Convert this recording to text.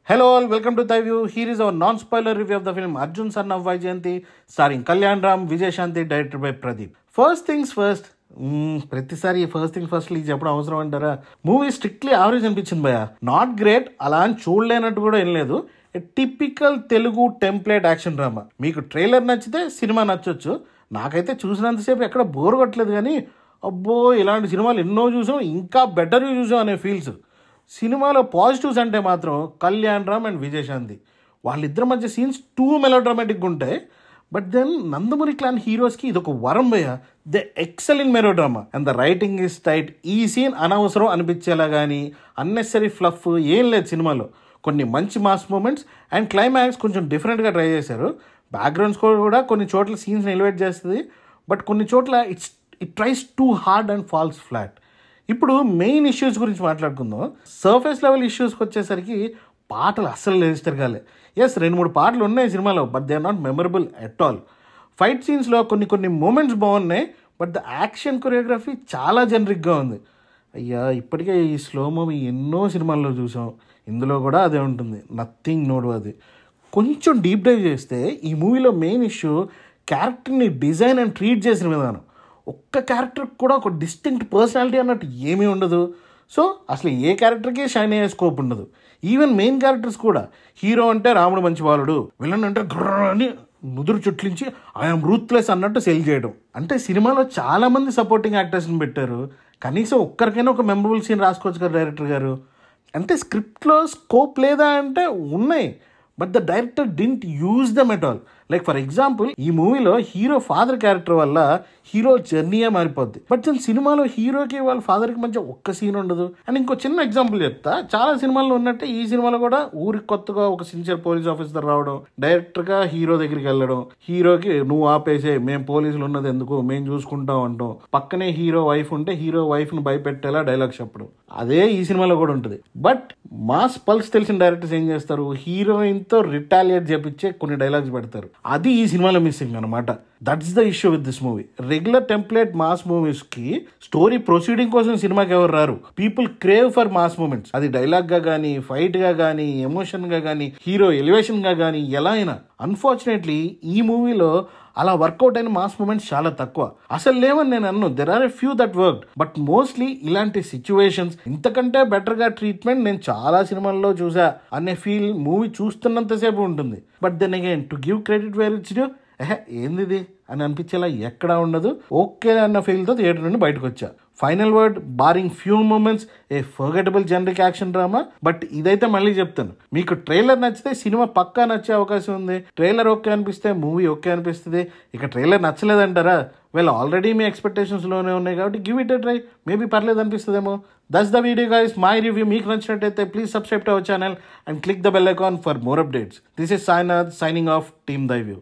Hello all, welcome to Thai View. Here is our non-spoiler review of the film Arjun Son of Vaijayanti, starring Kalyan Ram, Vijay Shanti, directed by Pradeep. First things first, ప్రతిసారి first thing first lease చెప్పడం అవసరం అంటారా? Movie strictly average అనిపించింది భయ. Not great, అలా అని చూడలేనట్టు కూడా ఏం లేదు. Typical Telugu template action drama. మీకు ట్రైలర్ నచ్చితే సినిమా నచ్చొచ్చు. నాకైతే చూసినంతసేపు ఎక్కడ బోర్ కొట్టలేదు, కానీ అబ్బో ఇలాంటి సినిమాలు ఎన్నో చూసాం, ఇంకా బెటర్ చూసాం అనే ఫీల్స్. సినిమాలో పాజిటివ్స్ అంటే మాత్రం కళ్యాణ్ రామ్ అండ్ విజయ్ శాంతి, వాళ్ళిద్దరి మధ్య సీన్స్ టూ మెలోడ్రామాటిక్గా ఉంటాయి. బట్ దెన్ నందమూరి క్లాన్ హీరోస్కి ఇది ఒక వరం భయ. They excel in melodrama and the writing is tight. ఈ సీన్ అనవసరం అనిపించేలా కానీ అన్నెసరీ ఫ్లఫ్ ఏం లేదు సినిమాలో. కొన్ని మంచి మాస్ మూమెంట్స్ అండ్ క్లైమాక్స్ కొంచెం డిఫరెంట్గా ట్రై చేశారు. బ్యాక్గ్రౌండ్ స్కోర్ కూడా కొన్ని చోట్ల సీన్స్ని ఎలివేట్ చేస్తుంది, బట్ కొన్ని చోట్ల it tries too hard and falls flat. ఇప్పుడు మెయిన్ ఇష్యూస్ గురించి మాట్లాడుకుందాం. సర్ఫేస్ లెవెల్ ఇష్యూస్కి వచ్చేసరికి పాటలు అస్సలు రిజిస్టర్ కాలే. ఎస్, 2-3 పాటలు ఉన్నాయి సినిమాలో, but they are not memorable at all. Fight సీన్స్లో కొన్ని మూమెంట్స్ బాగున్నాయి, బట్ ద యాక్షన్ కొరియోగ్రఫీ చాలా జనరిక్గా ఉంది. అయ్యా, ఇప్పటికే ఈ స్లో మూవీ ఎన్నో సినిమాల్లో చూసాం, ఇందులో కూడా అదే ఉంటుంది. నథింగ్ నోడు అది. కొంచెం డీప్ డైవ్ చేస్తే ఈ మూవీలో మెయిన్ ఇష్యూ క్యారెక్టర్ని డిజైన్ అండ్ ట్రీట్ చేసిన విధానం. ఒక్క క్యారెక్టర్కి కూడా ఒక డిస్టింక్ట్ పర్సనాలిటీ అన్నట్టు ఏమీ ఉండదు. సో అసలు ఏ క్యారెక్టర్కి షైన్ అయ్యే స్కోప్ ఉండదు. ఈవెన్ మెయిన్ క్యారెక్టర్స్ కూడా, హీరో అంటే రాముడు మంచి బాలుడు, విలన్ అంటే గ్రర్ అని ముదురు చుట్లించి ఐఎమ్ రూత్లెస్ అన్నట్టు సెల్ చేయడం. అంటే సినిమాలో చాలామంది సపోర్టింగ్ యాక్టర్స్ని పెట్టారు, కనీసం ఒక్కరికైనా ఒక మెమరబుల్ సీన్ రాసుకోవచ్చు కదా డైరెక్టర్ గారు. అంటే స్క్రిప్ట్లో స్కోప్ లేదా అంటే ఉన్నాయి, but the director didn't use them at all. Like for example, ఈ మూవీలో హీరో ఫాదర్ క్యారెక్టర్ వల్ల హీరో జర్నీయే మారిపోద్ది, బట్ దీని సినిమాలో హీరోకి వాళ్ళ ఫాదర్కి మధ్య ఒక్క సీన్ ఉండదు. అండ్ ఇంకో చిన్న ఎగ్జాంపుల్ చెప్తా. చాలా సినిమాల్లో ఉన్నట్టే ఈ సినిమాలో కూడా ఊరికి కొత్తగా ఒక సిన్సియర్ పోలీస్ ఆఫీసర్ రావడం, డైరెక్టర్గా హీరో దగ్గరికి వెళ్ళడం, హీరోకి నువ్వు ఆపేసే, మేము పోలీసులు ఉన్నది ఎందుకు, మేము చూసుకుంటాం అంటాం. పక్కనే హీరో వైఫ్ ఉంటే హీరో వైఫ్ను భయపెట్టేలా డైలాగ్స్ చెప్పడం, అదే ఈ సినిమాలో కూడా ఉంటుంది. బట్ మాస్ పల్స్ తెలిసిన డైరెక్టర్స్ ఏం చేస్తారు, హీరోయిన్తో రిటాలియేట్ చేపించే కొన్ని డైలాగ్స్ పెడతారు. అది ఈ సినిమాలో మిస్సింగ్ అనమాట. That's the issue with this movie. Regular template mass మూవీస్కి స్టోరీ ప్రొసీడింగ్ కోసం సినిమాకి ఎవరు రారు. People crave for mass moments. అది డైలాగ్గా కానీ, ఫైట్గా కానీ, ఎమోషన్గా కానీ, హీరో ఎలివేషన్గా కానీ, ఎలా అయినా. అన్ఫార్చునేట్లీ ఈ మూవీలో అలా వర్కౌట్ అయిన మాస్ మూమెంట్స్ చాలా తక్కువ. అసలు లేవని నేను అన్ను, there are a few that worked, but mostly ఇలాంటి సిచ్యువేషన్స్, ఇంతకంటే బెటర్గా ట్రీట్మెంట్ నేను చాలా సినిమాల్లో చూసా అనే ఫీల్ మూవీ చూస్తున్నంతసేపు ఉంటుంది. But then again, to give credit where it's due, ఏంది అని అనిపించేలా ఎక్కడా ఉండదు. ఓకే అన్న ఫీల్తో థియేటర్ నుండి బయటకు వచ్చా. Final word, barring few moments, a forgettable generic action drama. But ఇదైతే మళ్ళీ చెప్తాను, మీకు ట్రైలర్ నచ్చితే సినిమా పక్కా నచ్చే అవకాశం ఉంది. ట్రైలర్ ఓకే అనిపిస్తే మూవీ ఓకే అనిపిస్తుంది. ఇక ట్రైలర్ నచ్చలేదంటారా, వెల్ ఆల్రెడీ మీ ఎక్స్పెక్టేషన్స్లోనే ఉన్నాయి కాబట్టి give it a try, maybe పర్లేదు అనిపిస్తుందేమో. That's the video guys, my review. మీకు నచ్చినట్టయితే please subscribe to our channel and click the bell icon for more updates. This is Sainath signing off team thy view.